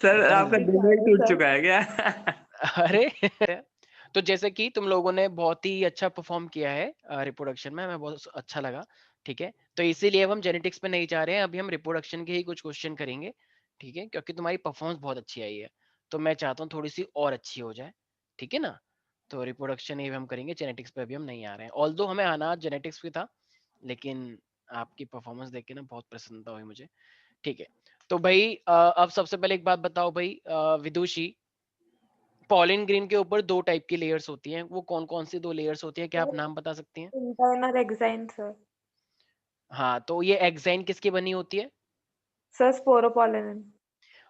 Sir आपका दिमाग टूट चुका है क्या? अरे तो जैसे कि तुम लोगों ने बहुत ही अच्छा परफॉर्म किया है रिप्रोडक्शन में, हमें बहुत अच्छा लगा। ठीक है, तो इसीलिए अब हम जेनेटिक्स पे नहीं जा रहे हैं, अभी हम रिप्रोडक्शन के ही कुछ क्वेश्चन करेंगे। ठीक है, क्योंकि तुम्हारी परफॉर्मेंस बहुत अच्छी आई है, तो मैं चाहता हूँ थोड़ी सी और अच्छी हो जाए। ठीक है ना, तो रिप्रोडक्शन ही हम करेंगे, जेनेटिक्स पे अभी हम नहीं आ रहे हैं। ऑल्दो हमें आना जेनेटिक्स भी था, लेकिन आपकी परफॉर्मेंस देख के ना बहुत प्रसन्नता हुई मुझे। ठीक है, तो भाई अब सबसे पहले एक बात बताओ भाई विदुषी, पॉलिन ग्रीन के ऊपर दो टाइप की लेयर्स होती हैं, वो कौन कौन सी दो लेयर्स होती हैं, क्या आप नाम बता सकती हैं? Internal exine sir. हाँ, तो ये एक्साइन किसकी बनी होती है? Sir sporopollenin.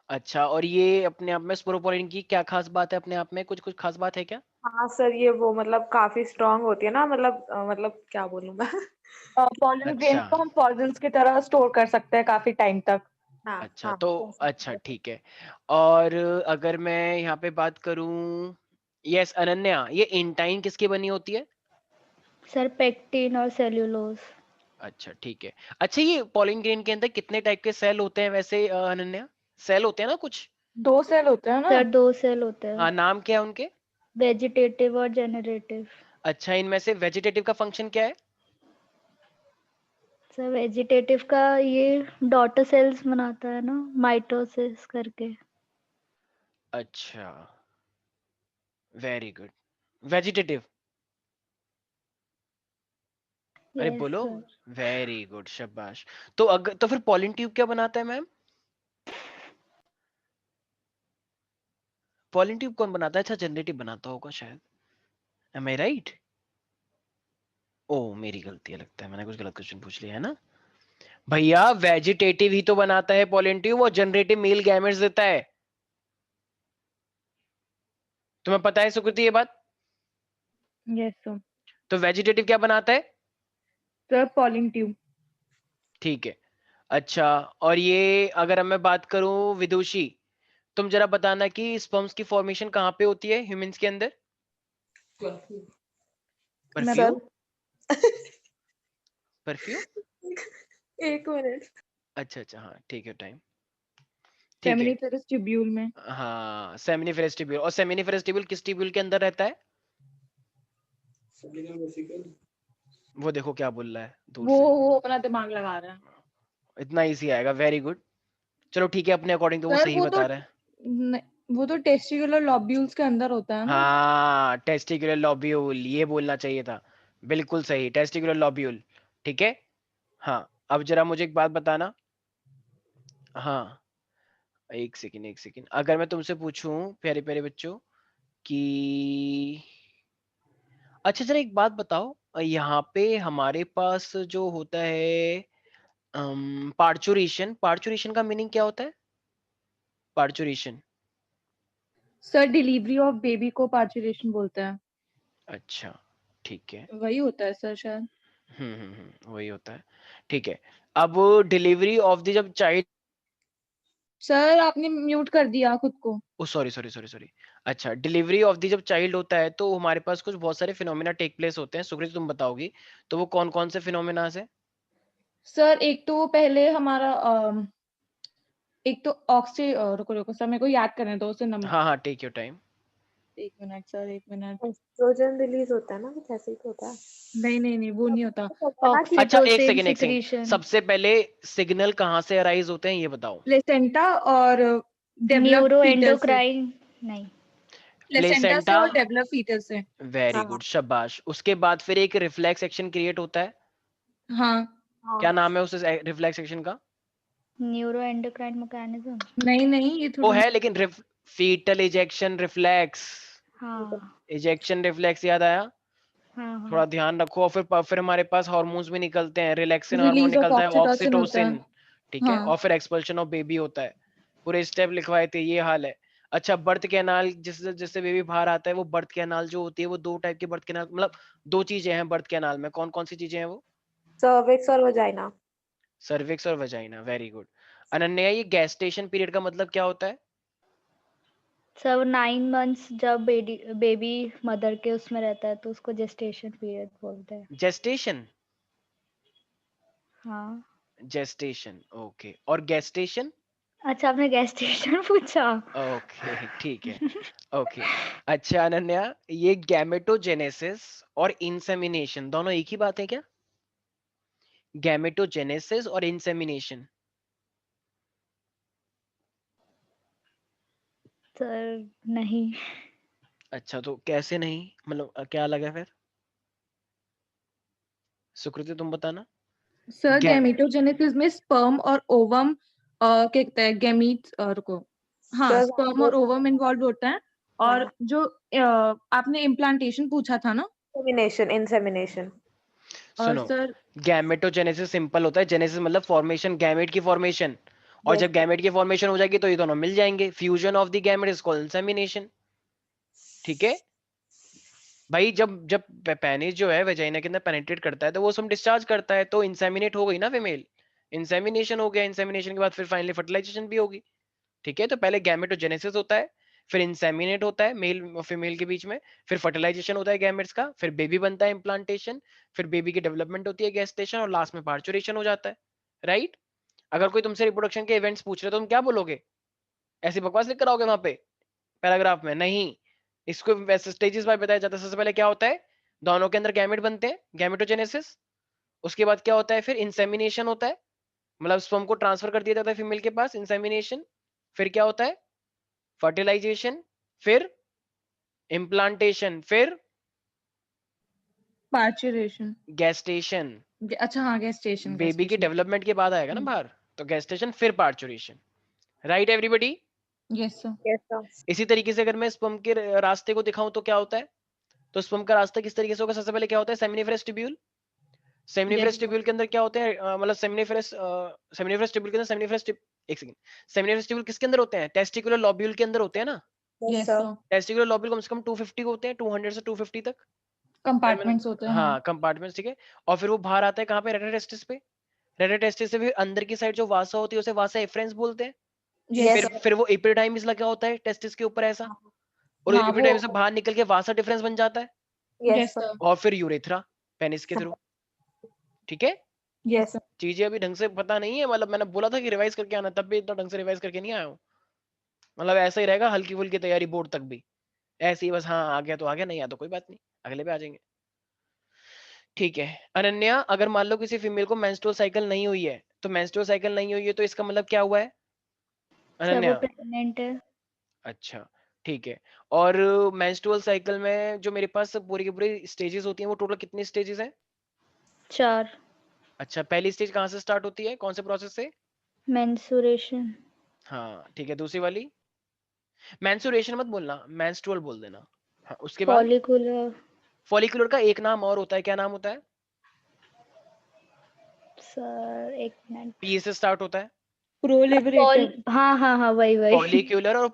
अच्छा, और ये अपने आप में स्पोरोपोलिन की क्या खास बात है, अपने आप में कुछ कुछ खास बात है क्या? हाँ सर, ये वो मतलब काफी स्ट्रांग होती है ना, मतलब क्या बोलूं मैं। पॉलन ग्रेन अच्छा को हम पॉजन्स की तरह स्टोर कर सकते हैं काफी टाइम तक। हाँ अच्छा, हाँ तो कह सकते अच्छा हैं। ठीक है। और अगर मैं यहाँ पे बात करूं, यस अनन्या, ये इंटाइन किसकी बनी होती है? सर पेक्टिन और सेल्यूलोज। अच्छा ठीक है। अच्छा, ये पॉलिन ग्रेन के अंदर कितने टाइप के सेल होते हैं वैसे अनन्या? सेल होते हैं ना कुछ? 2 सेल होते हैं ना। सर 2 सेल होते हैं, हाँ, नाम क्या है उनके? वेजिटेटिव और जेनरेटिव। अच्छा, इनमें से वेजिटेटिव का फंक्शन क्या है? सर वेजिटेटिव का ये डॉटर सेल्स बनाता है ना, माइटोसिस करके। अच्छा, वेरी गुड। वेजिटेटिव, अरे यस बोलो। सर। वेरी गुड, शाबाश। तो अगर तो फिर पॉलिन ट्यूब क्या बनाता है मैम? पॉलिन ट्यूब कौन बनाता है? अच्छा, जनरेटिव बनाता होगा शायद, एम आई राइट? ओ मेरी गलती है, लगता है मैंने कुछ गलत क्वेश्चन पूछ लिया है ना। भैया वेजिटेटिव ही तो बनाता है पॉलिन ट्यूब, और जनरेटिव मेल गैमेट्स देता है। तुम्हें पता है सुकृति ये बात? Yes sir. तो वेजिटेटिव क्या बनाता है? Sir pollen tube. ठीक है। अच्छा, और ये अगर मैं बात करूं विदुषी, तुम जरा बताना कि स्पर्म्स की फॉर्मेशन कहाँ पे होती है ह्यूमंस के अंदर? परफ्यूम? परफ्यूम? एक मिनट। अच्छा अच्छा, हाँ ठीक है, टाइम ठीक है। सेमिनिफेरस ट्यूब्यूल में। हाँ, सेमिनिफेरस ट्यूब्यूल, और सेमिनिफेरस ट्यूब्यूल किस ट्यूब्यूल के अंदर रहता है? वो देखो क्या बोल रहा है दूर से, वो अपना दिमाग लगा रहा है। इतना इजी आएगा, वेरी गुड। चलो ठीक है, अपने अकॉर्डिंग तो वो सर सही बता रहे हैं। वो तो टेस्टिकुलर लॉब्यूल्स के अंदर होता है ना। हाँ, टेस्टिकुलर लॉब्यूल, ये बोलना चाहिए था। बिल्कुल सही, टेस्टिकुलर लॉब्यूल। ठीक है। हाँ, अब जरा मुझे एक बात बताना। हाँ, एक सेकंड एक सेकंड, अगर मैं तुमसे पूछूं प्यारे प्यारे बच्चों कि, अच्छा जरा एक बात बताओ, यहाँ पे हमारे पास जो होता है पार्चुरेशन, पार्चुरेशन का मीनिंग क्या होता है? Parturition? Sir delivery of baby को पार्चुरेशन बोलते हैं। अच्छा ठीक है। वही होता है सर शायद। वही होता है। ठीक है। अब डिलीवरी ऑफ द जब चाइल्ड, सर आपने म्यूट कर दिया खुद को। ओ सॉरी सॉरी सॉरी सॉरी। अच्छा, डिलीवरी ऑफ द जब चाइल्ड होता है तो हमारे पास कुछ बहुत सारे फिनोमेना टेक प्लेस होते हैं, सुकृति तुम बताओगी, तो वो कौन कौन से फिनोमेना है? सर एक तो पहले हमारा एक तो ऑक्सी रुको रुको सर मेरे को याद करने दो उसे नंबर। हाँ हाँ, take your time. 1 minute sir 1 minute. Estrogen release होता है ना, कुछ ऐसे ही तो होता है। नहीं वो नहीं होता। अच्छा एक ऑक्सीटोसिन सेकंड एक सेकंड, सिक्रीशन। सबसे पहले सिग्नल कहाँ से अराइज होते हैं ये बताओ? प्लेसेंटा और डेवलप न्यूरो फीटस से। एंडोक्राइन नहीं। प्लेसेंटा से प्लेसेंटा, और डेवलप फीटस से। वेरी हाँ गुड, शाबाश। उसके बाद फिर एक रिफ्लेक्स एक्शन क्रिएट होता है, हाँ। क्या हाँ। नाम है उस रिफ्लेक्स एक्शन का? Neuro endocrine mechanism. नहीं ये वो थोड़ा। है, लेकिन फीटल इजेक्शन रिफ्लेक्स, हाँ इजेक्शन रिफ्लेक्स याद आया? हाँ थोड़ा हाँ। ध्यान रखो। और फिर हमारे पास हार्मोन्स भी निकलते हैं, रिलैक्सिन हार्मोन रिलीज ऑफ निकलता है, ऑक्सीटोसिन होता है। ऑक्सीटोसिन। ठीक है, हाँ और फिर एक्सपल्शन ऑफ बेबी होता है। पूरे स्टेप लिखवाए थे, ये हाल है। अच्छा, बर्थ कैनाल, जिससे जिससे बेबी बाहर आता है, वो बर्थ कैनाल जो होती है, वो दो टाइप की बर्थ कैनाल, मतलब दो चीजें हैं बर्थ कैनाल में, कौन कौन सी चीजें हैं वो? सर्विक्स और वजाइना। सर्विक्स और वजाइना, वेरी गुड। अनन्या, ये गैस्टेशन पीरियड का मतलब क्या होता है? सब 9 मंथ्स जब बेबी मदर के उसमें रहता है तो उसको जेस्टेशन पीरियड बोलते हैं। जेस्टेशन? हाँ। Gestation, okay. और गैस्टेशन? अच्छा आपने गैस्ट्रेशन पूछा। ओके ठीक है। ओके अच्छा अनन्या, ये गैमेटोजेनेसिस और इंसेमिनेशन दोनों एक ही बात है क्या? गैमेटोजेनेसिस और इंसेमिनेशन। सर नहीं। अच्छा तो कैसे नहीं, मतलब क्या लगा फिर? सुकृति तुम बताना। सर गैम गैमेटोजेनेसिस में स्पर्म और ओवम क्या कहते हैं गैमीट्स रुको हाँ सर स्पर्म और ओवम इन्वॉल्व होता है और जो आपने इम्प्लांटेशन पूछा था ना इंसेमिनेशन और सुनो, सर गैमेटोजेनेसिस सिंपल होता है, जेनेसिस मतलब फॉर्मेशन, गैमेट की फॉर्मेशन, और जब गैमेट की फॉर्मेशन हो जाएगी तो ये दोनों मिल जाएंगे। Fusion of the gamete is called insemination. ठीक है भाई, जब जब पेनिस जो है वेजाइना के अंदर पेनिट्रेट करता है तो वो सब डिस्चार्ज करता है, तो इंसेमिनेट हो गई ना फीमेल, इंसेमिनेशन हो गया। इंसेमिनेशन के बाद फिर फाइनली फर्टिलाइजेशन भी होगी। ठीक है, तो पहले गैमेटोजेनेसिस होता है, फिर इंसेमिनेट होता है मेल और फीमेल के बीच में, फिर फर्टिलाइजेशन होता है गैमेट्स का, फिर बेबी बनता है इम्प्लांटेशन, फिर बेबी की डेवलपमेंट होती है गेस्टेशन, और लास्ट में पार्चुरेशन हो जाता है। राइट? अगर कोई तुमसे रिप्रोडक्शन के इवेंट्स पूछ रहे तो तुम क्या बोलोगे? ऐसी बकवास लिख कर आओगे वहां पे पैराग्राफ में? नहीं, इसको वैसे स्टेजेस बाय बताया जाता है। सबसे पहले क्या होता है, दोनों के अंदर गैमेट बनते हैं, गैमेटोजेनेसिस। उसके बाद क्या होता है, फिर इंसेमिनेशन होता है, मतलब स्पर्म को ट्रांसफर कर दिया जाता है फीमेल के पास, इंसेमिनेशन। फिर क्या होता है, फर्टिलाइजेशन, फिर इम्प्लांटेशन, फिर पार्चुरेशन गेस्टेशन। अच्छा हाँ गेस्टेशन बेबी की डेवलपमेंट के बाद आएगा ना बाहर, तो गेस्टेशन फिर parturition. Right everybody? Yes sir yes sir इसी तरीके से अगर मैं स्पर्म के रास्ते को दिखाऊं तो क्या होता है, तो स्पर्म का रास्ता किस तरीके से होगा? सबसे पहले क्या होता है, seminiferous tubule. Seminiferous yes tubule के अंदर क्या होते हैं, मतलब सेमिनिफरस ट्यूब्यूल के अंदर एक सेकंड, सेमिनिफरस ट्यूब्यूल किसके अंदर होते हैं? टेस्टिकुलर लोब्यूल के अंदर होते हैं ना। Yes sir sir testicular lobule कम से कम 250 होते हैं, 200 से 250 तक। कंपार्टमेंट्स होते हैं हाँ हाँ कंपार्टमेंट्स, ठीक है। और फिर वो बाहर आता है कहाँ पे? रेटाटेस्टिस पे। रेटाटेस्टिस से फिर अंदर की साइड जो वासा होती है उसे वासा एफ्रेंस बोलते हैं। यस फिर सर फिर वो एपिडाइमिस लगा होता है टेस्टिस के ऊपर ऐसा, और हाँ वो एपिडाइमिस से बाहर निकल के वासा डिफरेंस बन जाता है, यस यस सर सर और फिर यूरेथ्रा पेनिस के थ्रू। ठीक है, यस सर चीजें अभी ढंग से पता नहीं है, मतलब मैंने बोला था कि रिवाइज करके आना, तब भी इतना ढंग से रिवाइज करके नहीं आया हूँ। मतलब ऐसा ही रहेगा, हल्की फुल्की तैयारी बोर्ड तक भी ऐसे ही बस, हाँ आ गया तो आ गया, नहीं आ तो कोई बात नहीं, अगले पे आ जाएंगे। ठीक है अनन्या, अगर मान लो किसी फीमेल को मेंस्ट्रुअल साइकिल नहीं हुई है, तो मेंस्ट्रुअल साइकिल नहीं हुई है तो इसका मतलब क्या हुआ है सर वो अनन्या? प्रेग्नेंट है। अच्छा ठीक है। और मेंस्ट्रुअल साइकिल में जो मेरे पास पूरी की पूरी स्टेजेस होती हैं, वो टोटल कितनी स्टेजेस हैं? 4। अच्छा, पहली स्टेज कहाँ से स्टार्ट होती है, कौन से प्रोसेस से? मेंसुरेशन। हाँ ठीक है, दूसरी वाली? मेंस्ट्रुएशन मत बोलना, मेंस्ट्रुअल बोल देना। हाँ उसके बाद? फॉलिकुलर। फॉलिकुलर का एक नाम और होता है, क्या नाम होता है? सर एक मिनट। पी से स्टार्ट होता है। प्रोलिबरेटिव हाँ हाँ हाँ वही वही। फॉलिक्यूलर और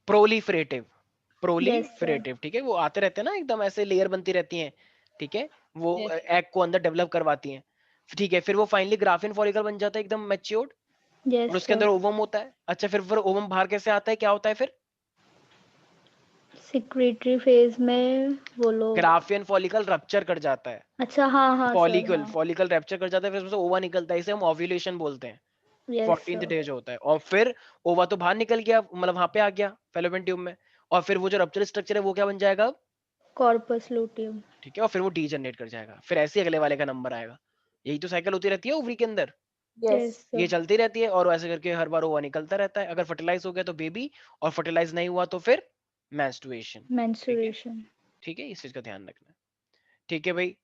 प्रोलीफरेटिव। Yes sir. प्रोलीफरेटिव, ठीक है, वो आते रहते हैं ना एकदम ऐसे, लेयर बनती रहती हैं। ठीक है, वो यस एग को अंदर डेवलप करवाती हैं। ठीक है, फिर वो फाइनली ग्राफिन फॉलिकल बन जाता है एकदम मैच्योर्ड, और यस उसके अंदर सर। ओवम होता है। अच्छा, फिर ओवम बाहर कैसे आता है, क्या होता है फिर? सिक्रीटरी फेज में वो लोग। ग्राफियन फॉलिकल रप्चर कर जाता है, अच्छा हाँ हाँ सर फॉलिकल हाँ। फॉलिकल रैप्चर कर जाता है, फिर उसमें से ओवा निकलता है, इसे हम ओव्यूलेशन बोलते हैं। Yes 14th sir. डे जो होता है, और फिर ओवा तो बाहर निकल गया, मतलब वहां पे आ गया फेलोपियन ट्यूब में, और फिर वो जो रप्चर स्ट्रक्चर है वो क्या बन जाएगा अब? Corpus luteum. ठीक है, और फिर वो डी जनरेट कर जाएगा, फिर ऐसे ही अगले वाले का नंबर आएगा। यही तो साइकिल होती रहती है ओवरी के अंदर, यस ये सर। चलती रहती है, और ऐसे करके हर बार ओवा निकलता रहता है। अगर फर्टिलाइज हो गया तो बेबी, और फर्टिलाइज नहीं हुआ तो फिर मेंस्ट्रुएशन। ठीक है, मेंसुरेशन। ठीक है, इस चीज का ध्यान रखना। ठीक है भाई,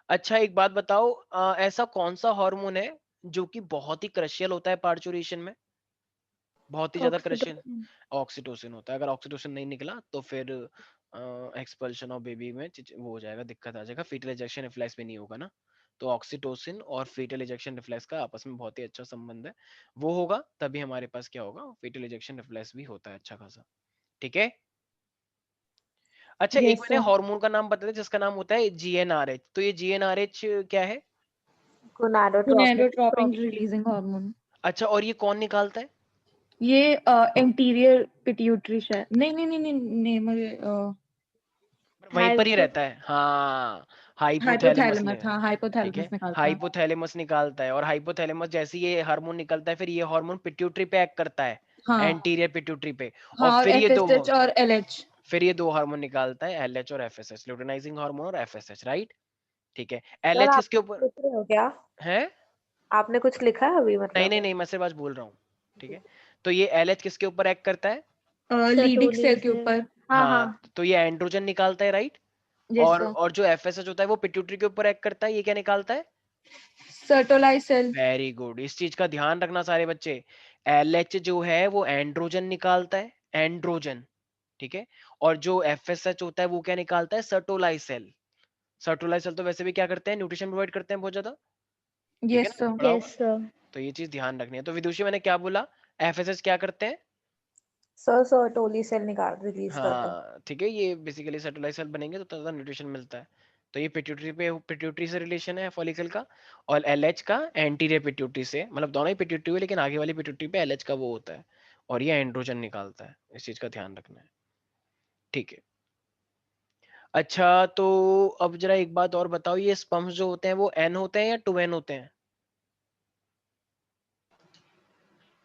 अच्छा एक बात बताओ, ऐसा कौन सा हार्मोन है जो कि बहुत ही क्रशियल होता है पार्चुरेशन में, बहुत ही ज्यादा क्रशियल? ऑक्सीटोसिन। ऑक्सीटोसिन होता है, अगर ऑक्सीटोसिन नहीं निकला तो फिर एक्सपल्शन ऑफ बेबी में वो हो जाएगा, दिक्कत आ जाएगा, फीटल इजेक्शन रिफ्लेक्स भी नहीं होगा ना। तो ऑक्सीटोसिन और फीटल इजेक्शन रिफ्लेक्स का आपस में बहुत ही अच्छा संबंध है, वो होगा तभी हमारे पास क्या होगा, फीटल इजेक्शन रिफ्लेक्स भी होता है अच्छा खासा। ठीक है, अच्छा एक यस मैंने सर हार्मोन का नाम बता दिया जिसका नाम होता है जीएनआरएच, तो ये जीएनआरएच क्या है? गोनाडोट्रोपिक गोनाडोट्रोपिन रिलीजिंग हार्मोन अच्छा, और ये कौन निकालता है? ये एंटीरियर पिट्यूटरी शायद नहीं नहीं नहीं नहीं नहीं मुझे वहीं पर ही रहता है, हाँ हाइपोथैलेमस हाइपोथैलेमस, हाँ ठीक है, हाइपोथैलेमस निकालता है। हाइपोथैलेमस निकालता है, और हाइपोथैलेमस जैसे ये हार्मोन निकलता है, फिर ये हार्मोन पिट्यूटरी पे एक्ट करता है, हाँ एंटीरियर पिट्यूटरी पे, हाँ, और और फिर ये दो FSH और LH। फिर ये दो हार्मोन निकालता है, LH और FSH, ल्यूटिनाइजिंग हार्मोन और FSH, राइट? ठीक है, सर LH आप किसके ऊपर लिख रहे हो क्या? है? आपने कुछ लिखा है अभी नहीं मतलब? नहीं नहीं, मैं सिर्फ आज बोल रहा हूँ, ठीक है। तो ये LH किसके ऊपर एक्ट करता है? लीडिंग सेल के सर्टोली ऊपर। हाँ हाँ, हाँ तो ये एंड्रोजन निकालता है, राइट? Yes sir. और जो FSH होता है वो पिट्यूटरी के ऊपर एक्ट करता है, ये क्या निकालता है? सर्टोलाइज सेल। वेरी गुड, इस चीज का ध्यान रखना सारे बच्चे। LH जो है वो एंड्रोजन निकालता है, एंड्रोजन, ठीक है। और जो FSH होता है वो क्या निकालता है? सर्टोलाइज सेल। सर्टोलाइज सेल तो वैसे भी क्या करते हैं? न्यूट्रिशन प्रोवाइड करते हैं बहुत ज्यादा, ठीक है यस ना, सर। पढ़ा होगा। यस सर तो ये चीज ध्यान रखनी है। तो विदुषी मैंने क्या बोला? FSH क्या करते हैं? सर सर्टोली सेल निकाल रिलीज करते हैं। हाँ ठीक है, ये बेसिकली सेटेलाइट सेल बनेंगे तो ज्यादा न्यूट्रिशन मिलता है। तो ये पिट्यूटरी से रिलेशन है फॉलिकल का, और LH का एंटीरियर पिट्यूटरी से, मतलब दोनों ही पिट्यूटरी है लेकिन आगे वाली पिट्यूटरी पे LH का वो होता है, और ये एंड्रोजन निकालता है, इस चीज का ध्यान रखना है, ठीक है। अच्छा, तो अब जरा एक बात और बताओ, ये स्पर्म्स जो होते हैं वो N होते हैं या 2N होते हैं?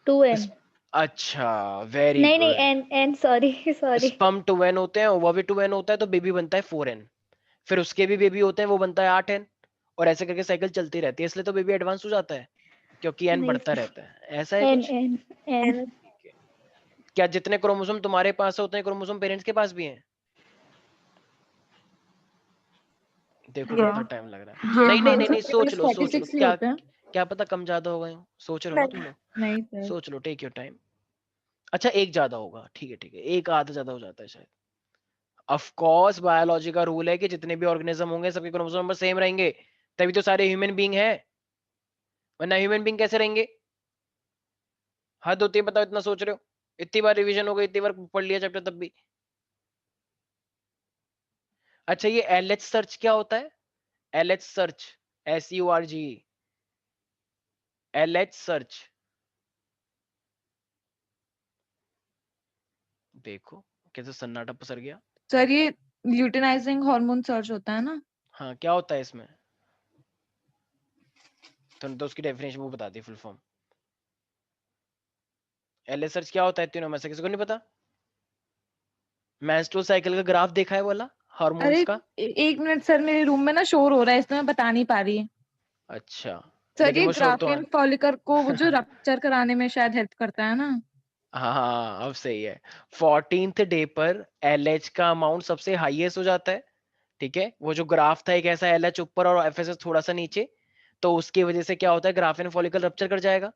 2N अच्छा, वेरी नहीं नहीं good. N sorry sorry sperm 2N होते हैं, ओवा भी 2N होता है, तो बेबी बनता है 4N। फिर उसके भी बेबी होते हैं, वो बनता है 8N, और ऐसे करके साइकिल चलती रहती है, इसलिए तो बेबी एडवांस हो जाता है, क्योंकि N नहीं बढ़ता रहता है, ऐसा है N कुछ। N N क्या जितने क्रोमोसोम तुम्हारे पास है उतने क्रोमोसोम पेरेंट्स के पास भी हैं? देखो या कितना टाइम लग रहा है। हाँ नहीं नहीं हाँ नहीं नहीं, सोच लो सोच लो, 46 ही क्या होते हैं। क्या पता कम ज्यादा हो गए हो, सोच रहे हो ना तुम नहीं, लोग, नहीं सर। सोच लो, टेक योर टाइम। अच्छा, एक ज्यादा होगा, ठीक है ठीक है, एक आधा ज्यादा हो जाता है शायद। ऑफ कोर्स बायोलॉजी का रूल है कि जितने भी ऑर्गेनिज्म होंगे सबके क्रोमोसोम नंबर सेम रहेंगे, तभी तो सारे ह्यूमन बीइंग हैं, वरना ह्यूमन बीइंग कैसे रहेंगे? हद होती है, बताओ इतना सोच रहे हो, इतनी बार रिवीजन हो गई, इतनी बार पढ़ लिया चैप्टर तब भी। अच्छा, ये LH सर्च क्या होता है? LH search, SURG, LH search, देखो कैसे सन्नाटा पसर गया। सर ये ल्यूटिनाइजिंग हार्मोन सर्च होता है ना? हाँ, क्या होता है इसमें? तुमने तो उसकी डेफिनेशन वो बता दी, फुल फॉर्म। LH सर्च क्या होता है, तीनों में से किसी को नहीं पता? मेंस्ट्रुअल साइकिल का ग्राफ देखा है वाला, अरे हार्मोन्स का? एक मिनट सर, मेरे रूम में ना शोर हो रहा है, इसलिए मैं बता नहीं पा रही। अच्छा, सर लेकिन ये वो शोर तो है। ग्राफियन फॉलिकल को वो जो रप्चर कराने में शायद हेल्प करता है ना? हाँ अब सही है। 14th डे पर LH का अमाउंट सबसे हाईएस्ट हो जाता है, ठीक है। वो जो ग्राफ था एक ऐसा, LH ऊपर और FSH थोड़ा सा नीचे, तो उसकी वजह से क्या होता है, ग्राफियन फॉलिकल रप्चर कर जाएगा।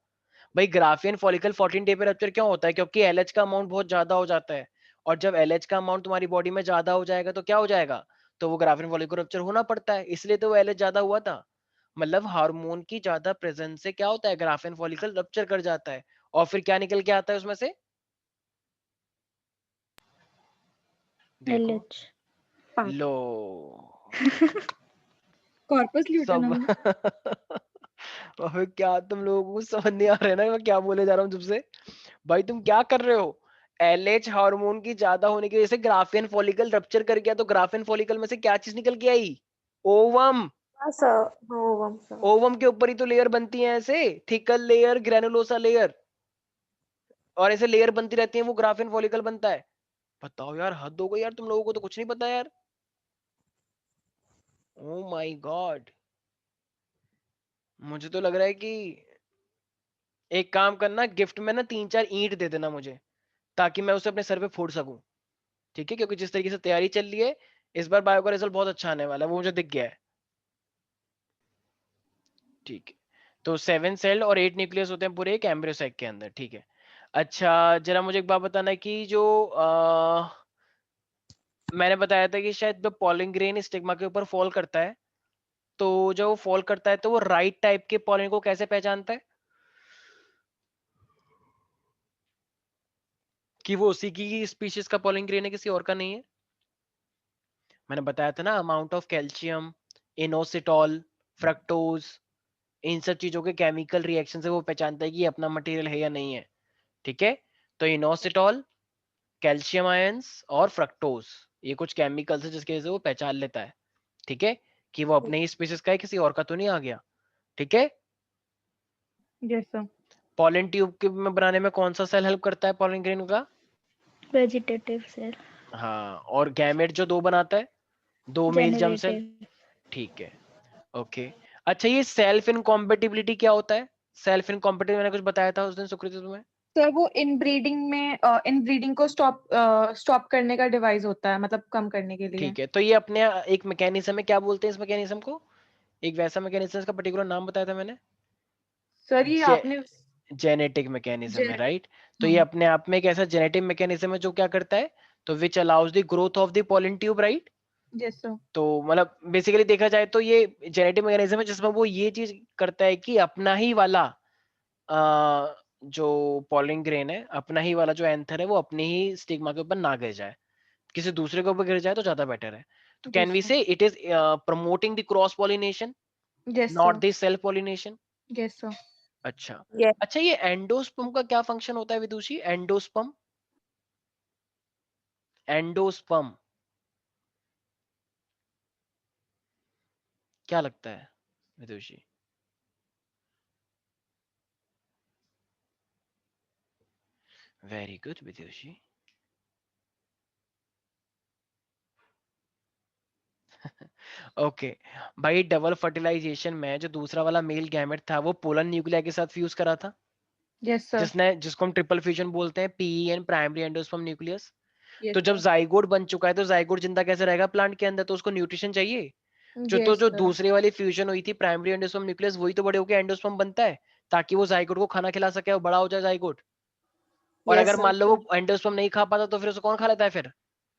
भाई ग्राफियन फॉलिकल 14 डे पे रप्चर क्यों होता है? क्योंकि LH का अमाउंट बहुत ज्यादा हो जाता है, और जब LH का अमाउंट तुम्हारी बॉडी में ज्यादा हो जाएगा तो क्या हो जाएगा, तो वो ग्राफियन फॉलिकल रप्चर होना पड़ता है, इसलिए तो वो LH ज्यादा हुआ था। मतलब हार्मोन की ज्यादा प्रेजेंस से क्या होता है, ग्राफियन फॉलिकल रप्चर कर जाता है, और फिर क्या निकल के आता है उसमें से, देखो, LH लो, कॉर्पस सब ल्यूटेनम। अबे क्या तुम लोगों को समझ नहीं आ रहा है ना मैं क्या बोले जा रहा हूँ तुमसे? भाई तुम क्या कर रहे हो? LH हार्मोन की ज्यादा होने की वजह से ग्राफियन फॉलिकल रप्चर कर गया, तो ग्राफियन फॉलिकल में से क्या चीज निकल के आई? ओवम। हाँ सर, हाँ ओवम सर। ओवम के ऊपर ही तो लेयर बनती है, ऐसे थिकल लेयर, ग्रेनुलोसा लेयर, और ऐसे लेयर बनती रहती है, वो ग्राफियन फॉलिकल बनता है। बताओ यार, हद हो गई यार, तुम लोगों को तो कुछ नहीं पता यार। ओ माय गॉड, मुझे तो लग रहा है कि एक काम करना, गिफ्ट में ना 3-4 ईंट दे देना मुझे, ताकि मैं उसे अपने सर पे फोड़ सकूं, ठीक है, क्योंकि जिस तरीके से तैयारी चल रही है इस बार बायो का रिजल्ट बहुत अच्छा आने वाला है, वो मुझे दिख गया है, ठीक है। तो 7 सेल और 8 न्यूक्लियस होते हैं पूरे एक एम्ब्रियो साइक के अंदर, ठीक है। अच्छा, जरा मुझे एक बात बताना कि जो मैंने बताया था कि शायद जब पॉलन ग्रेन स्टिग्मा के ऊपर फॉल करता है, तो जब वो फॉल करता है तो वो राइट टाइप के पॉलन को कैसे पहचानता है कि वो उसी की स्पीशीज का पॉलन ग्रेन है, किसी और का नहीं है? मैंने बताया था ना, amount of calcium, inositol, fructose, इन सब चीजों के केमिकल रिएक्शन से वो पहचानता है कि ये अपना मटेरियल है या नहीं है, ठीक है। तो इनोसिटॉल, कैल्शियम आयंस और फ्रक्टोज, ये कुछ केमिकल्स है जिसकी वजह से वो पहचान लेता है, ठीक है, कि वो अपने ही स्पीसीज का है, किसी और का तो नहीं आ गया। ठीक है, यस सर। पॉलन ट्यूब के में बनाने में कौन सा सेल हेल्प करता है पॉलन ग्रेन का? Vegetative cell. हाँ, और गैमेट जो 2 बनाता है, 2 मेल जर्म सेल। जेनरेटिव। ठीक है, ओके। अच्छा, ये सेल्फ इनकॉम्पेटिबिलिटी क्या होता है? सेल्फ इनकॉम्पेटिबिलिटी मैंने कुछ बताया था उस दिन सुकृति तुम्हें। सर वो इनब्रीडिंग को स्टॉप करने का डिवाइस होता है, मतलब कम करने के लिए। ठीक है, तो ये अपने एक मैकेनिज्म है, क्या बोलते हैं इस मैकेनिज्म को? एक वैसा मैकेनिज्म, इसका पर्टिकुलर नाम बताया था मैंने, सर ये आपने जेनेटिक मैकेनिज्म है, राइट? तो ये हाँ। अपने आप में एक ऐसा जेनेटिक मैकेनिज्म है जो क्या करता है, तो which allows the growth of the pollen tube, right? Yes sir. तो मतलब बेसिकली देखा जाए तो ये जेनेटिक मैकेनिज्म है जिसमें वो ये चीज करता है कि अपना ही वाला जो पॉलन ग्रेन है, अपना ही वाला जो एंथर है, वो अपने ही स्टिग्मा के ऊपर ना गिर जाए, किसी दूसरे के ऊपर गिर जाए तो ज्यादा बेटर है। तो कैन वी से it is promoting the cross pollination, yes not sir. The self pollination. Yes sir. अच्छा, Yes. अच्छा, ये एंडोस्पर्म का क्या फंक्शन होता है विदुषी? एंडोस्पर्म, एंडोस्पर्म क्या लगता है विदुषी? वेरी गुड विदुषी। ओके भाई, डबल फर्टिलाइजेशन में जो दूसरा वाला मेल गैमेट था वो पोलन न्यूक्लिया के साथ फ्यूज करा था, यस सर। जिसको हम ट्रिपल फ्यूजन बोलते हैं, PEN, primary endosperm nucleus. Yes तो जब सर। जाइगोट बन चुका है तो जाइगोट जिंदा कैसे रहेगा प्लांट के अंदर? तो उसको न्यूट्रिशन चाहिए। यस जो सर। दूसरी वाली फ्यूजन हुई थी प्राइमरी एंडोस्पर्म न्यूक्लियस, वही तो बड़े होकर एंडोस्पर्म बनता है, ताकि वो जाइगोट को खाना खिला सके और बड़ा हो जाए जाइगोट। और Yes, अगर sir. मान लो वो एंडोस्पर्म नहीं खा पाता तो फिर उसे कौन खा लेता है फिर?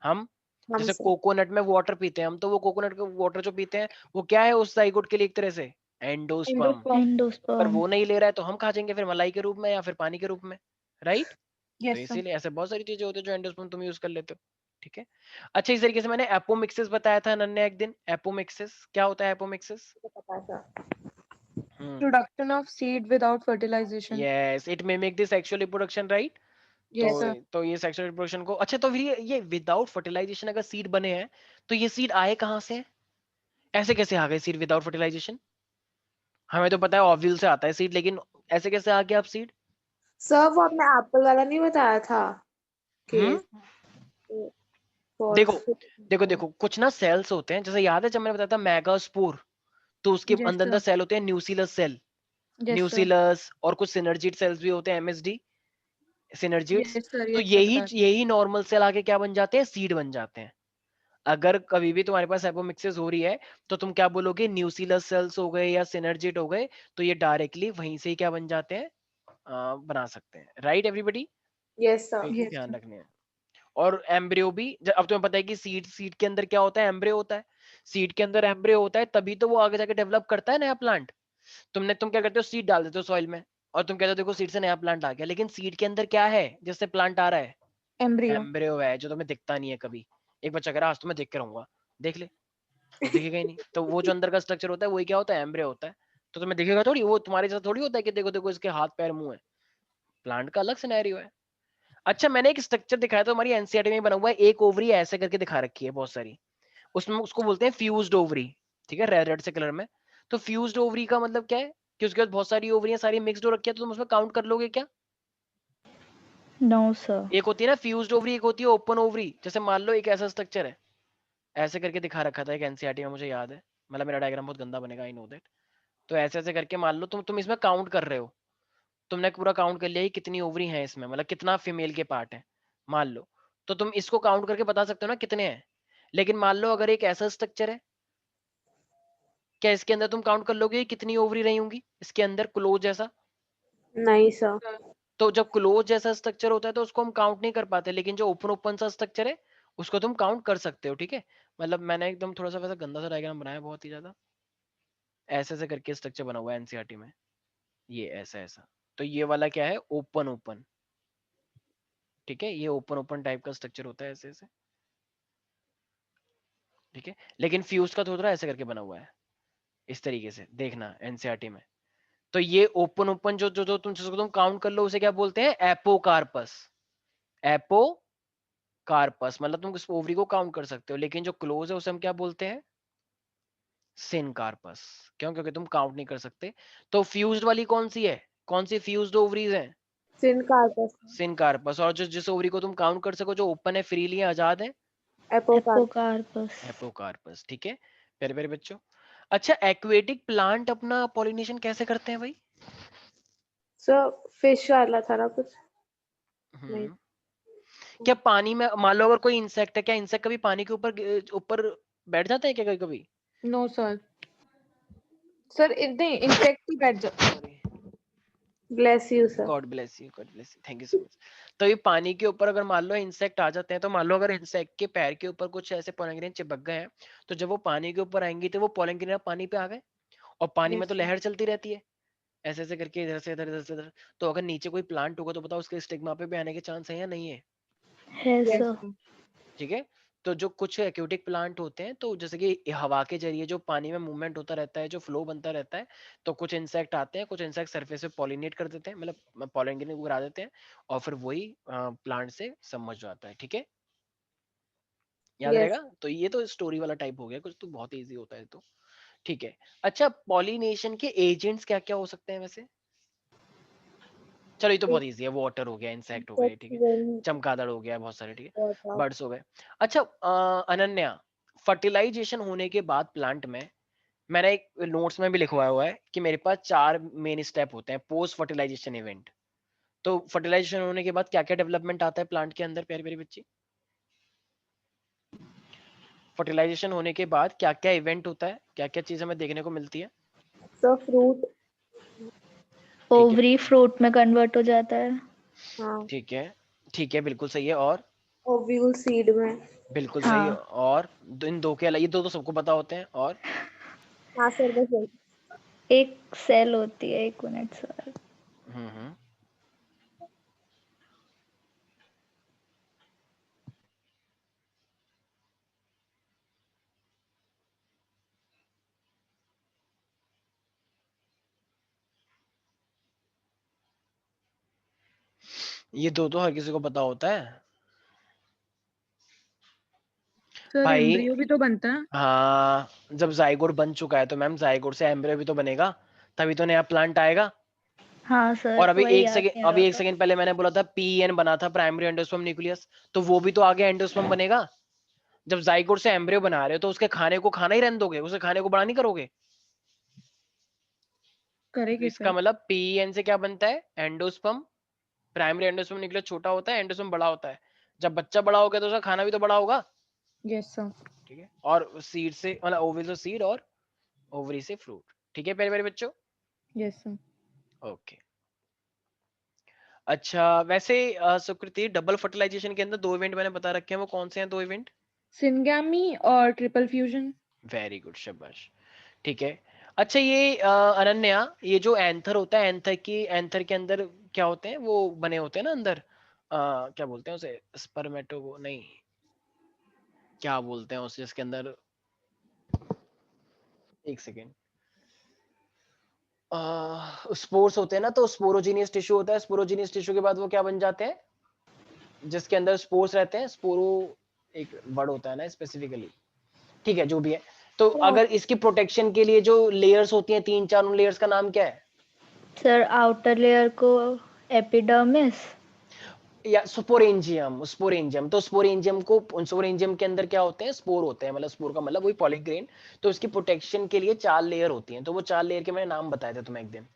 हम। हम जैसे sir. कोकोनट में वाटर पीते हैं हम, तो वो कोकोनट का वाटर जो पीते हैं वो क्या है उस जाइगोट के लिए? एक तरह से एंडोस्पर्म। पर एंडोस्पर्म। वो नहीं ले रहा है तो हम खा जाएंगे फिर मलाई के रूप में या फिर पानी के रूप में, राइट? तो यस सर। इसीलिए ऐसे बहुत सारी चीजें होती है जो एंडोस्पर्म तुम यूज कर लेते हो। ठीक है, अच्छा, इस तरीके से मैंने एपोमिक्सिस बताया था नन्हे एक दिन। एपोमिक्सिस क्या होता है? एपोमिक्सिस, पता है sir. Production of seed without fertilization. Yes, it may make the sexual reproduction, right? Yes sir. तो ये सेक्सुअल रिप्रोडक्शन को, अच्छा, तो फिर ये विदाउट फर्टिलाइजेशन अगर सीड बने हैं तो ये सीड आए कहाँ से? ऐसे कैसे आ गए सीड विदाउट फर्टिलाइजेशन? हमें तो पता है ओव्यूल से आता है सीड, लेकिन ऐसे कैसे आ गया अब सीड? सर वो आपने एप्पल वाला नहीं बताया था कि देखो false- देखो देखो, कुछ ना सेल्स होते हैं, जैसे याद है जब मैंने बताया था मेगास्पोर, तो उसके Yes, अंदर अंदर sir. सेल होते हैं nucellus cell, Yes, sir. Nucellus, और कुछ सिनर्जिड सेल्स भी होते हैं, एमएसडी सिनर्जिड्स। Yes, sir. तो Yes, sir. पता है। यही नॉर्मल सेल आके क्या बन जाते हैं? सीड बन जाते हैं। अगर कभी भी तुम्हारे पास एपोमिक्सिस हो रही है तो तुम क्या बोलोगे? न्यूसिलस सेल्स हो गए या सिनर्जिड हो गए, तो ये डायरेक्टली वहीं से ही क्या बन जाते हैं? बना सकते हैं, राइट एवरीबॉडी? Yes sir. तो ये चीज Yes, ध्यान sir. रखनी है। और एम्ब्रियो भी अब तुम्हें पता है कि सीड के अंदर क्या होता है? एम्ब्रियो होता है। सीड के अंदर एम्ब्रियो होता है, तभी तो वो आगे जाके डेवलप करता है नया प्लांट। तुम क्या करते हो? सीड डाल देते हो सॉइल में और तुम कहते हो देखो सीड से नया प्लांट आ गया, लेकिन सीड के अंदर क्या है जिससे प्लांट आ रहा है? Embryo. एम्ब्रियो है, जो तुम्हें दिखता नहीं है कभी। एक बच्चा कह रहा है आज तो मैं देख के रहूंगा, देख ले, वो दिखेगा ही नहीं। तो वो जो अंदर का स्ट्रक्चर होता है वही क्या होता है? एम्ब्रियो होता है। तो तुम्हें दिखेगा थोड़ी, वो तुम्हारे जैसा थोड़ी होता है कि देखो देखो इसके हाथ पैर मुंह है। प्लांट का अलग सिनेरियो है। अच्छा, मैंने एक स्ट्रक्चर दिखाया था, हमारी एनसीईआरटी में बना हुआ है, एक ओवरी ऐसे करके दिखा रखी है बहुत सारी, उसमें उसको बोलते हैं फ्यूज्ड ओवरी। ठीक है, रेड रेड से कलर में। तो फ्यूज्ड ओवरी का मतलब क्या है कि उसके बाद बहुत सारी ओवरियां सारी मिक्स्ड हो रखी है, तो तुम उसमें काउंट कर लोगे क्या? No sir. एक होती है ना फ्यूज्ड ओवरी, एक होती है ओपन ओवरी। जैसे मान लो एक ऐसा स्ट्रक्चर है, ऐसे करके दिखा रखा था एक एनसीईआरटी में, मुझे याद है, मतलब मेरा डायग्राम बहुत गंदा बनेगा, आई नो दैट। तो ऐसे ऐसे करके मान लो तुम इसमें काउंट कर रहे हो, तुमने पूरा काउंट कर लिया कि कितनी ओवरी हैं इसमें, मतलब कितना फीमेल के पार्ट है मान लो, तो तुम इसको काउंट करके बता सकते हो ना कितने हैं। लेकिन मान लो अगर एक ऐसा स्ट्रक्चर है, क्या इसके अंदर तुम काउंट कर लोगे कितनी ओवरी रही होंगी इसके अंदर क्लोज जैसा? नहीं sir. तो जब क्लोज जैसा स्ट्रक्चर होता है तो उसको हम काउंट नहीं कर पाते, लेकिन जो ओपन ओपन सा स्ट्रक्चर है उसको तुम काउंट कर सकते हो। ठीक है, मतलब मैंने एकदम थोड़ा सा वैसा गंदा सा डायग्राम बनाया, बहुत ही ज्यादा ऐसे ऐसे करके स्ट्रक्चर बना हुआ है एनसीईआरटी में, ये ऐसा ऐसा। तो ये वाला क्या है? Open open. ठीक है, ये ओपन ओपन टाइप का स्ट्रक्चर होता है ऐसे ऐसे। ठीक है, लेकिन फ्यूज का थोड़ा ऐसे करके बना हुआ है, इस तरीके से देखना एनसीईआरटी में। तो ये ओपन ओपन जो जो जो तुम जिसको तुम काउंट कर लो उसे क्या बोलते हैं? एपोकार्पस। एपोकार्पस मतलब तुम उस ओवरी को काउंट कर सकते हो, लेकिन जो क्लोज है उसे हम क्या बोलते हैं? सिनकार्पस। क्यों? क्योंकि तुम काउंट नहीं कर सकते। तो फ्यूज्ड वाली कौन सी है? कौन सी फ्यूज्ड ओवरीज है? Syncarpous, syncarpous. और जो जिस ओवरी को तुम काउंट कर सको, जो ओपन है, फ्रीली है, आजाद है, एपोकार्पस। एपोकार्पस। एपोकार्पस। ठीक है प्यारे प्यारे बच्चों। अच्छा, एक्वेटिक प्लांट अपना पॉलिनेशन कैसे करते हैं भाई? सर फिश वाला था ना कुछ? नहीं। हम्म, क्या पानी में, मान लो अगर कोई इंसेक्ट है, क्या इंसेक्ट कभी पानी के ऊपर बैठ जाता है क्या कभी कभी? No sir. सर नहीं, इंसेक्ट ही बैठ जा। Sorry, bless you sir. God bless you, god bless you, thank you so much. तो ये पानी के ऊपर अगर मान लो इंसेक्ट आ जाते हैं, तो मान लो अगर इंसेक्ट के पैर के ऊपर कुछ ऐसे पोलेंग्रेन चिपक गए हैं, तो जब वो पानी के ऊपर आएंगी तो वो पोलेंग्रेन पानी पे आ गए, और पानी में यस तो सर। लहर चलती रहती है ऐसे ऐसे करके, इधर से इधर, इधर से इधर। तो अगर नीचे कोई प्लांट होगा तो बताओ उसके स्टिग्मा पे भी आने के चांस है या नहीं है? है यस सर। सर। ठीक है। तो जो कुछ एक्वेटिक प्लांट होते हैं, तो जैसे कि हवा के जरिए जो पानी में मूवमेंट होता रहता है, जो फ्लो बनता रहता है, तो कुछ इंसेक्ट आते हैं, कुछ इंसेक्ट सरफेस पे पॉलिनेट कर देते हैं, मतलब पॉलिनेट उड़ा देते हैं, और फिर वही प्लांट से समझ जाता है। ठीक है, याद यस। रहेगा। तो ये तो स्टोरी वाला टाइप हो गया कुछ, तो बहुत इजी होता है तो। ठीक है। अच्छा, पॉलिनेशन के एजेंट्स क्या क्या हो सकते हैं वैसे? चलो ये तो बहुत इजी है, वाटर हो गया, इंसेक्ट हो गए, ठीक है, चमगादड़ हो गया, बहुत सारे, ठीक है, बर्ड्स हो गए। अच्छा अनन्या, फर्टिलाइजेशन होने के बाद प्लांट में, मैंने एक नोट्स में भी लिखवाया हुआ है कि मेरे पास 4 मेन स्टेप होते हैं पोस्ट फर्टिलाइजेशन इवेंट। तो फर्टिलाइजेशन होने के बाद क्या क्या डेवलपमेंट आता है प्लांट के अंदर, प्यारी प्यारी बच्ची? फर्टिलाइजेशन होने के बाद क्या क्या इवेंट होता है, क्या क्या चीज हमें देखने को मिलती है? Sir fruit. ओवरी फ्रूट में कन्वर्ट हो जाता है। हाँ। ठीक है, ठीक है, बिल्कुल सही है। और ओव्यूल सीड में। बिल्कुल सही। हाँ। और इन दो के अलावा, ये दो तो सबको पता होते हैं। और हाँ सर बस यही। एक सेल होती है, 1 मिनट सर। हम्म, ये दो तो हर किसी को पता होता है सर भाई। एम्ब्रियो भी तो बनता है। हाँ, जब जाइगोट बन चुका है तो मैम जाइगोट से एम्ब्रियो भी तो बनेगा, तभी तो नया प्लांट आएगा। हाँ और सर, अभी वही एक याद सेकंड नहीं आ अभी रहा एक था। सेकंड पहले मैंने बोला था पीएन बना था, प्राइमरी एंडोस्पर्म न्यूक्लियस, तो वो भी तो आगे एंडोस्पर्म बनेगा। जब जाइगोट से एम्ब्रियो बना रहे हो तो उसके खाने को खाना ही रहने दोगे, उसे खाने को बड़ा नहीं करोगे। तो करेगी इसका सर। मतलब पीएन से क्या बनता है? एंडोस्पर्म। प्राइमरी एंडोस्पर्म न्यूक्लियस छोटा होता है, एंडोस्पर्म बड़ा होता है। जब बच्चा बड़ा हो गया तो उसका खाना भी तो बड़ा होगा। Yes sir. ठीक है। और सीड से, मतलब ओवरी से सीड, और ओवरी से फ्रूट। ठीक है प्यारे प्यारे बच्चों। Yes sir. ओके। अच्छा, वैसे सुकृति, डबल फर्टिलाइजेशन के अंदर 2 इवेंट मैंने बता रखे हैं, वो कौन से हैं 2 इवेंट? सिनगैमी और ट्रिपल फ्यूजन। वेरी गुड, शाबाश। ठीक है। अच्छा, ये अनन्या, ये जो एंथर होता है, एंथर के अंदर क्या होते हैं, वो बने होते हैं ना अंदर, क्या बोलते हैं उसे, स्पर्मेटो नहीं, क्या बोलते हैं उसे जिसके अंदर, एक सेकेंड, स्पोर्स होते हैं ना, तो स्पोरोजीनियस टिश्यू होता है, स्पोरोजीनियस टिश्यू के बाद वो क्या बन जाते हैं, जिसके अंदर स्पोर्स रहते हैं, स्पोरो एक वर्ड होता है ना स्पेसिफिकली, ठीक है, जो भी है। तो अगर इसकी प्रोटेक्शन के लिए जो लेयर्स होती हैं 3-4, उन लेयर्स का नाम क्या है? सर आउटर लेयर को एपिडर्मिस। या स्पोरेंजियम, स्पोरेंजियम। तो स्पोरेंजियम के अंदर क्या होते हैं, स्पोर होते हैं, मतलब स्पोर का मतलब वही पॉलीग्रेन। तो इसकी प्रोटेक्शन के लिए 4 लेयर होती हैं, तो वो 4 लेयर के मैंने नाम बताए थे तुम्हें एक दिन,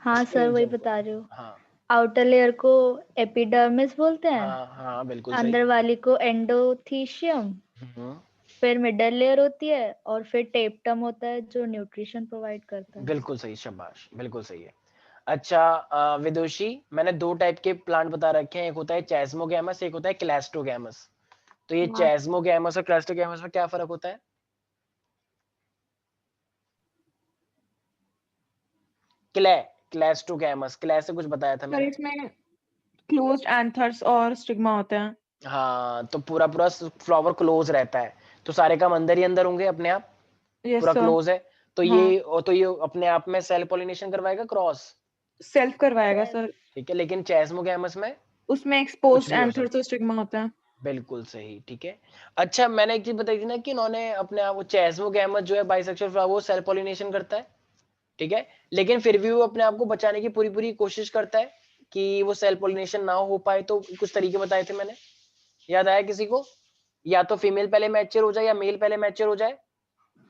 हाँ सर, वही स्पोरेंजियम को। बता रही हूँ। हाँ आउटर लेयर को एपिडर्मिस बोलते हैं, हाँ हाँ, बिल्कुल सही। अंदर वाली को एंडोथीशियम, हम्म, फिर मिडल लेयर होती है, और फिर टेप्टम होता है जो न्यूट्रिशन प्रोवाइड करता है। बिल्कुल सही, शाबाश, बिल्कुल सही है। अच्छा विदुषी, मैंने 2 टाइप के प्लांट बता रखे हैं, एक होता है चेस्मोगैमस, एक होता है क्लैस्ट्रोगैमस। तो ये हाँ। चेस्मोगैमस और क्लैस्ट्रोगैमस में क्या फर्क होता है? क्लैस्ट्रोगैमस, क्लै से कुछ बताया था सर मैंने। इसमें क्लोज्ड एंथर्स और स्टिग्मा होते हैं। हाँ, तो पूरा पूरा फ्लावर क्लोज रहता है, तो सारे काम अंदर ही अंदर होंगे अपने आप, यस पूरा सर। क्लोज है। तो हाँ, ये अपने आप में सेल पॉलिनेशन करवाएगा, क्रॉस। सेल्फ करवाएगा सर। ठीक है, लेकिन चेस्मोगैमस में उसमें कुछ एक्सपोज्ड भी हो एंथर्स सकता और स्टिग्मा होता है। है। बिल्कुल सही, ठीक है। अच्छा, मैंने एक चीज बताई थी ना कि इन्होंने अपने आप, वो चेस्मोगैमेट जो है बाइसेक्सुअल फ्लावर, वो सेल्फ पॉलिनेशन करता है, ठीक है, लेकिन फिर भी वो अपने आप को बचाने की पूरी पूरी कोशिश करता है कि वो सेल्फ पॉलिनेशन ना हो पाए। तो कुछ तरीके बताए थे मैंने, याद आया किसी को? या तो फीमेल पहले मैच्योर हो जाए या मेल पहले मैच्योर हो जाए।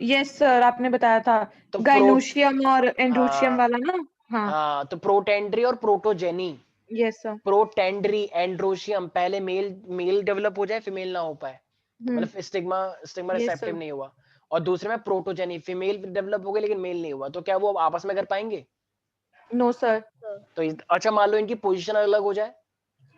यस सर, आपने बताया था तो गाइनोशियम और एंड्रोशियम हाँ वाला ना। हाँ हाँ, तो प्रोटेंड्री और protogyny. Yes sir. Protandry androecium पहले मेल डेवलप हो जाए, फीमेल ना हो पाए, मतलब stigma stigma Yes, receptive sir. नहीं हुआ। और दूसरे में प्रोटोजेनी, फीमेल डेवलप हो गई लेकिन मेल नहीं हुआ, तो क्या वो आपस में कर पाएंगे? नो सर, तो अच्छा, मान लो इनकी पोजीशन अलग हो जाए,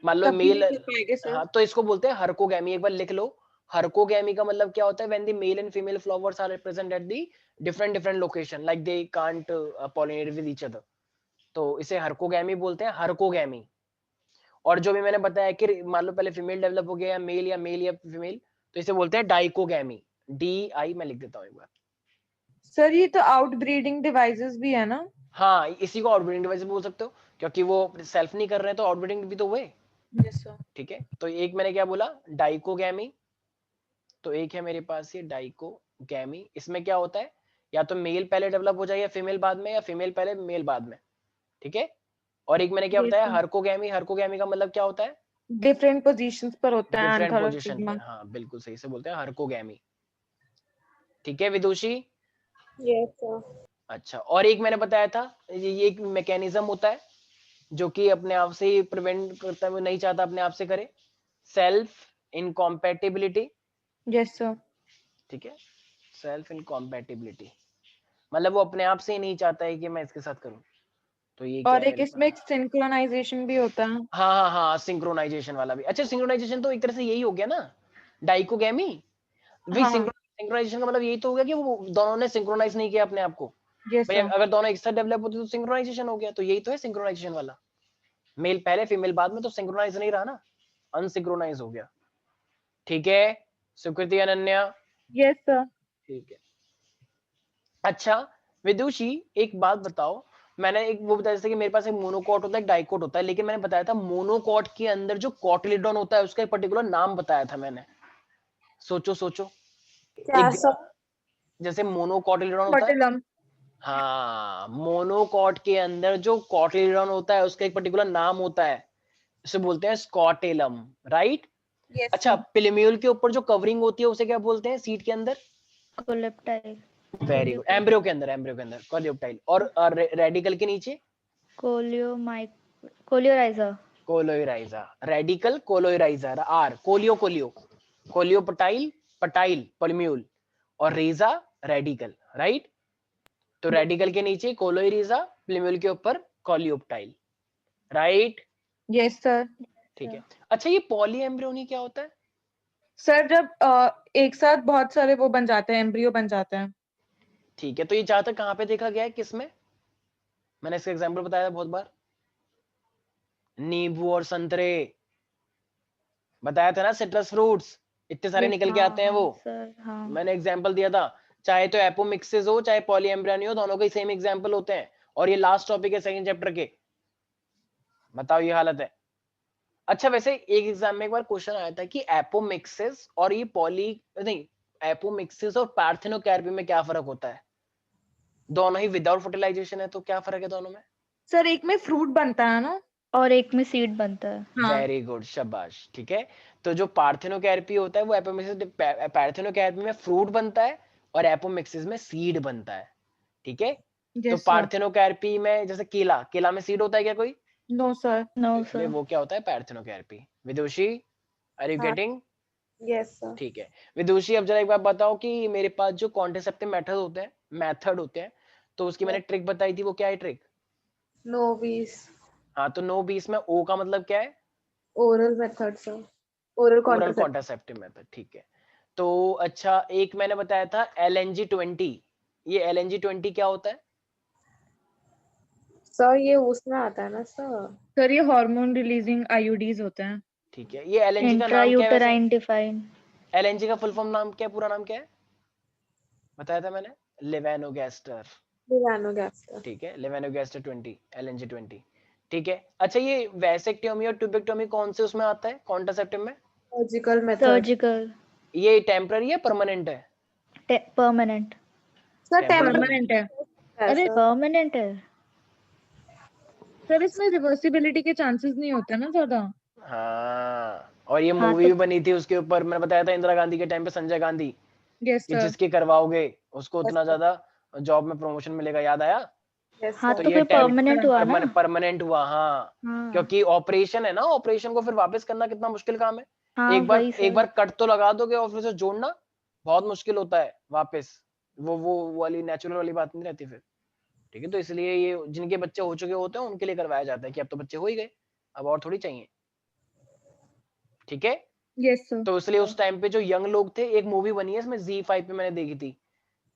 मान लो तब भी मेल, नहीं कर पाएंगे सर। हाँ, तो इसको बोलते हैं हर्कोगैमी। एक बार लिख लो, हर्कोगैमी का मतलब क्या होता है? When the male and female flowers are present at the different location, like they can't pollinate with each other, तो इसे हर्कोगैमी बोलते हैं, हर्कोगैमी। और जो भी मैंने बताया कि मान लो पहले फीमेल डेवलप हो गया, या मेल या फीमेल, तो इसे बोलते हैं डाइकोगैमी। DI मैं लिख देता हूँ एक बार। सर ये तो आउटब्रीडिंग डिवाइसेस भी है ना? हाँ, इसी को आउटब्रीडिंग डिवाइस बोल सकते हो, क्योंकि वो सेल्फ नहीं कर रहे हैं तो आउटब्रीडिंग भी तो हुए, यस सर। ठीक है। तो एक मैंने क्या बोला, डाइकोगैमी। तो एक है मेरे पास ये डाइकोगैमी, इसमें क्या होता है, या तो मेल पहले डेवलप हो जाए या फीमेल बाद में, या फीमेल पहले मेल बाद में, ठीक है। और एक मैंने क्या Yes, बताया, sir. हर्कोगैमी। हर्कोगैमी का मतलब क्या होता है? डिफरेंट पोजीशंस पर होता है डिफरेंट एंथर और पोजीशन पे, सिग्मा। हाँ बिल्कुल सही से बोलते हैं हर्कोगैमी, ठीक है विदुषी। Yes sir. अच्छा, और एक मैंने बताया था, ये एक मैकेनिज्म होता है जो कि अपने आप से ही प्रिवेंट करता है, वो नहीं चाहता अपने आप से करे, सेल्फ इनकॉम्पैटिबिलिटी, यस सर। ठीक है। सेल्फ इनकॉम्पैटिबिलिटी मतलब वो अपने आप से ही नहीं चाहता है कि मैं इसके साथ करूं, तो ये क्या और है एक मेरे इसमें पास? एक सिंक्रोनाइजेशन भी होता है। हाँ हाँ हाँ, सिंक्रोनाइजेशन वाला भी। अच्छा, सिंक्रोनाइजेशन तो एक तरह से यही हो गया ना, डाइकोगैमी। वी हाँ सिंक्रोनाइजेशन का मतलब यही तो हो गया कि वो दोनों ने सिंक्रोनाइज नहीं किया अपने आप को। यस भाई सर। अगर दोनों एक साथ डेवलप होते तो सिंक्रोनाइजेशन हो गया, तो यही तो है सिंक्रोनाइजेशन वाला। मेल पहले फीमेल बाद में, तो सिंक्रोनाइज नहीं रहा ना, अनसिंक्रोनाइज हो गया, ठीक है। सुकृति, अनन्या, यस सर। ठीक है। अच्छा विदुषी, एक बात बताओ, मैंने एक वो बताया जैसे कि मेरे पास एक मोनोकॉट होता है, एक डाइकोट होता है, लेकिन मैंने बताया था मोनोकॉट के अंदर जो कॉटिलिडॉन होता है उसका एक पर्टिकुलर नाम बताया था मैंने, सोचो सोचो। क्या एक सर? जैसे मोनोकॉटिलिडॉन होता है, कॉटिलम। हाँ, मोनोकॉट के अंदर जो कॉटिलिडॉन होता है उसका एक पर्टिकुलर नाम होता है, उसे बोलते हैं स्कॉटेलम, राइट। यस अच्छा, सर। पिलम्यूल के ऊपर जो कवरिंग होती है उसे क्या बोलते हैं, सीट के अंदर? कोलेप्टाइल। वेरी गुड, एम्ब्रियो के अंदर कोलियोप्टाइल। और रेडिकल के नीचे? कोलियोराइजा। कोलोइराइजा, रेडिकल कोलोइराइजा, आर कोलियो कोलियोपटाइल, पटाइल पल्म्यूल, और रेजा रेडिकल, राइट। तो रेडिकल के नीचे कोलोइरिजा, प्लम्यूल के ऊपर कोलियोप्टाइल, राइट, यस सर। ठीक है। अच्छा, ये पॉलीएम्ब्रियोनी क्या होता है? सर जब एक साथ बहुत सारे वो बन जाते हैं, एम्ब्रियो बन जाते हैं। ठीक है, तो ये ज्यादातर कहां पे देखा गया है, किसमें? मैंने इसका एग्जांपल बताया था बहुत बार, नींबू और संतरे, बताया था ना, सिट्रस फ्रूट्स इतने सारे यस निकल के हाँ आते हैं वो, हाँ सर, हाँ। मैंने एग्जांपल दिया था। चाहे तो एपोमिक्सिस हो चाहे पॉलीएम्ब्रियोनी हो, दोनों के सेम एग्जांपल होते हैं। और ये लास्ट टॉपिक है सेकंड चैप्टर के, बताओ ये हालत है। अच्छा, वैसे एक एग्जाम में एक बार क्वेश्चन आया था कि एपोमिक्सिस और ये पॉली नहीं, एपोमिक्सिस और पार्थेनोकार्पी में क्या फर्क होता है? दोनों ही विदाउट फर्टिलाइजेशन है, तो क्या फर्क है दोनों में? सर एक में फ्रूट बनता है ना? और एक में सीड बनता है। हाँ। वेरी गुड, शाबाश, ठीक है। तो जो पार्थेनोकार्पी होता है वो एपोमिक्सिस, पार्थेनोकार्पी में फ्रूट बनता है और एपोमिक्सिस में सीड बनता है, ठीक है। तो यस सर। पार्थेनोकार्पी में जैसे केला में सीड होता है क्या कोई? No sir. नो इसलिए सर। वो क्या होता है, पार्थेनोकार्पी। विदुषी, आर यू हाँ। गेटिंग? Yes sir. ठीक है। विदुषी, अब जरा एक बात बताओ कि मेरे पास जो कॉन्ट्रासेप्टिव मेथड होते हैं, तो उसकी मैंने ट्रिक बताई थी, वो क्या है ट्रिक? नोविस। हाँ, तो नो बीस में ओ का मतलब क्या है? Oral method sir. Oral oral contraceptive. Contraceptive method, ठीक है। तो अच्छा, एक मैंने बताया था LNG-20, ये LNG-20 क्या होता है? सर ये उसमें आता है ना सर। सर ये हार्मोन रिलीजिंग आईयूडीज होते हैं। ठीक है, ये LNG का इंट्रा नाम क्या है वैसे? Uterine define. LNG का फुल फॉर्म नाम क्या है, पूरा नाम क्या है, बताया था मैंने? लेवेनोगैस्टर, लिवानोगैस्टर। ठीक है, लेवेनोगैस्टर 20, LNG-20, ठीक है। अच्छा, ये वैसेक्टोमी और ट्यूबेक्टोमी कौन से उसमें आता है कॉन्ट्रासेप्टिव में? Surgical method. सर्जिकल ये टेम्पररी है परमानेंट है? Permanent sir Temporary। परमानेंट है। अरे अरे परमानेंट है। सर इसमें रिवर्सिबिलिटी के चांसेस नहीं होते ना ज्यादा। हाँ, और ये हाँ, मूवी तो भी बनी थी उसके ऊपर, मैंने बताया था इंदिरा गांधी के टाइम पे, संजय गांधी, यस कि सर। जिसके करवाओगे उसको उतना ज्यादा जॉब में प्रमोशन मिलेगा, याद आया? हाँ, तो तो ये फिर परमानेंट हुआ ना। परमानेंट हुआ। हाँ, हाँ, क्योंकि ऑपरेशन है ना, ऑपरेशन को फिर वापस करना कितना मुश्किल काम है। हाँ, एक बार वही एक बार सर। कट तो लगा दोगे और फिर से जोड़ना बहुत मुश्किल होता है वापस, वो वाली नेचुरल वाली बात नहीं रहती फिर। ठीक है, तो इसलिए ये जिनके बच्चे हो चुके होते हैं उनके लिए करवाया जाता है कि अब तो बच्चे हो ही गए, अब और थोड़ी चाहिए। ठीक है, यस सर। तो इसलिए उस टाइम पे जो यंग लोग थे, एक मूवी बनी है इसमें Z5 पे मैंने देखी थी,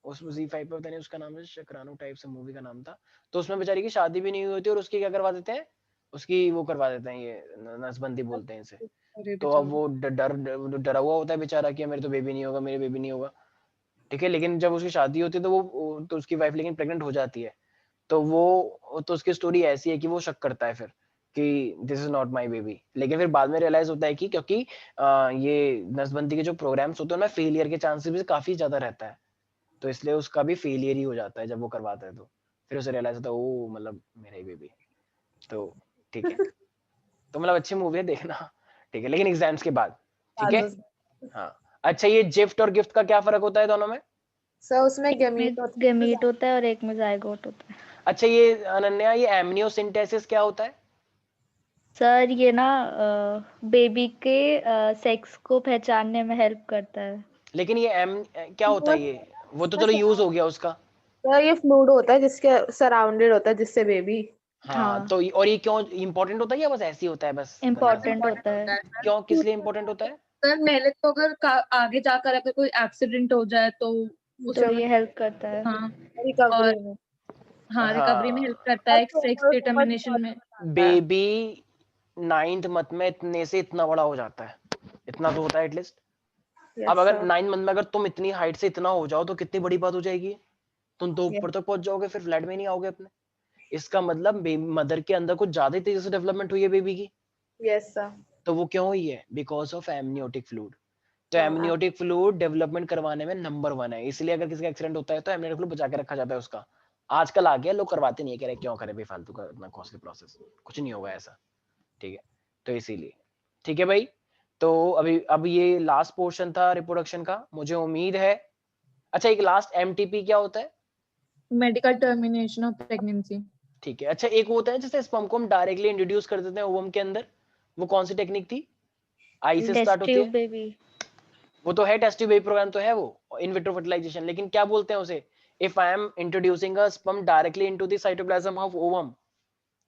उसमें Z5 पे पता नहीं उसका नाम है, शकरानो टाइप से मूवी का नाम था। तो उसमें बेचारी की शादी भी नहीं हुई होती और उसकी क्या करवा देते हैं, उसकी वो करवा देते हैं, ये नसबंदी बोलते हैं इसे। अरे तो अब वो डरा हुआ होता है बेचारा कि मेरे तो बेबी नहीं होगा, मेरे बेबी नहीं होगा। ठीक है, लेकिन जब उसकी शादी होती है तो उसकी वाइफ लेकिन प्रेग्नेंट हो जाती है। तो उसकी स्टोरी ऐसी है कि वो शक करता है फिर कि this is not my baby, लेकिन फिर बाद में रियलाइज होता है कि क्योंकि ये नसबंदी के जो प्रोग्राम्स होते हैं उनमें फेलियर के चांसेस भी काफी ज्यादा रहता है, तो इसलिए उसका भी फेलियर ही हो जाता है जब वो करवाता है। तो फिर उसे रियलाइज होता है ओ मतलब मेरा ही बेबी। तो ठीक है, तो मतलब अच्छी मूवी है, देखना। ठीक है, लेकिन एग्जाम्स के बाद। ठीक है, हाँ। अच्छा, ये जिफ्ट और गिफ्ट का क्या फर्क होता है दोनों में? सर उसमें एक में गेमीट होता है और एक में जायगोट होता है। अच्छा, ये अनन्या, ये एमनियोसिंथेसिस क्या होता है? सर ये ना बेबी के सेक्स को पहचानने में हेल्प करता है। लेकिन ये एम क्या होता है ये? वो तो चलो यूज हो गया उसका। सर ये फ्लूइड होता है जिसके सराउंडेड होता है जिससे बेबी। हाँ, हाँ, तो और ये क्यों इम्पोर्टेंट होता है या बस ऐसे ही होता है बस? इम्पोर्टेंट होता है। क्यों, किस लिए इम्पोर्टेंट होता है? सर पहले तो अगर आगे जाकर अगर कोई एक्सीडेंट हो जाए तो तो ये हेल्प करता है। हाँ, रिकवरी में। हाँ रिकवरी में हेल्प करता है, सेक्स डिटर्मिनेशन में। बेबी 9th मंथ में इतने से इतना बड़ा हो जाता है, इतना तो होता है एटलीस्ट। अब अगर 9th मंथ में अगर तुम इतनी हाइट से इतना हो जाओ तो कितनी बड़ी बात हो जाएगी, तुम तो ऊपर तक पहुंच जाओगे, फिर फ्लैट में नहीं आओगे अपने। इसका मतलब मदर के अंदर कुछ ज्यादा तेजी से डेवलपमेंट हुई है बेबी की। Yes sir. तो वो क्यों हुई है? Because of amniotic fluid. तो एमनियोटिक फ्लूइड डेवलपमेंट करवाने में नंबर 1 है, इसलिए अगर किसी का एक्सीडेंट होता है तो एमनियोटिक फ्लूइड बचा के रखा जाता है उसका। आजकल आ गया, लोग करवाते नहीं है, कह रहे क्यों करे बेफालतू का इतना कॉस्टली प्रोसेस, कुछ नहीं होगा ऐसा। ठीक है, तो इसीलिए। ठीक है भाई, तो अब ये लास्ट पोर्शन था रिप्रोडक्शन का, मुझे उम्मीद है। अच्छा, एक लास्ट एमटीपी क्या होता है? Medical termination of pregnancy. ठीक है, अच्छा एक होता है जैसे स्पर्म को हम डायरेक्टली इंट्रोड्यूस कर देते हैं ओवम के अंदर, वो कौन सी टेक्निक थी? आई से स्टार्ट होती है। बेबी। वो तो है, टेस्ट ट्यूब बेबी प्रोग्राम तो है वो, इन विट्रो फर्टिलाइजेशन, लेकिन क्या बोलते हैं उसे? If I am introducing a sperm directly into the cytoplasm of ovum,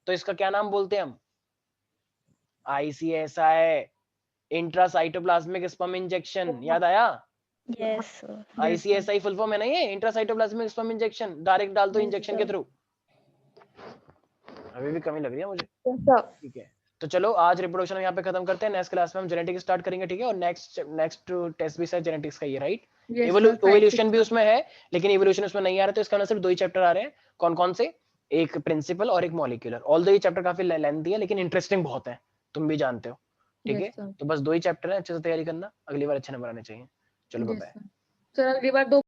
तो इसका क्या नाम बोलते हैं हम? ICSI, intracytoplasmic sperm injection. याद आया? Yes sir. ICSI full form है ना, ये इंट्रासाइटोप्लाज्मिक स्पर्म इंजेक्शन, डायरेक्ट डाल दो इंजेक्शन के थ्रू। अभी भी कमी लग रही है मुझे। ठीक है, तो चलो आज रिप्रोडक्शन यहाँ पे खत्म करते हैं, नेक्स्ट क्लास में हम जेनेटिक्स स्टार्ट करेंगे। ठीक है, और नेक्स्ट टेस्ट भी शायद जेनेटिक्स का ही है, राइट? इवोल्यूशन भी उसमें है, लेकिन इवोल्यूशन उसमें नहीं आ रहा, तो इसका मतलब सिर्फ 2 ही चैप्टर आ रहे हैं। कौन कौन से? एक प्रिंसिपल और एक मॉलिक्यूलर। ऑल्दो ये चैप्टर काफी लेंथी है लेकिन इंटरेस्टिंग बहुत है, तुम भी जानते हो। ठीक है, तो बस 2 ही चैप्टर है, अच्छे से तैयारी करना, अगली बार अच्छे नंबर आने चाहिए। चलो बाय। सर अगली बार 2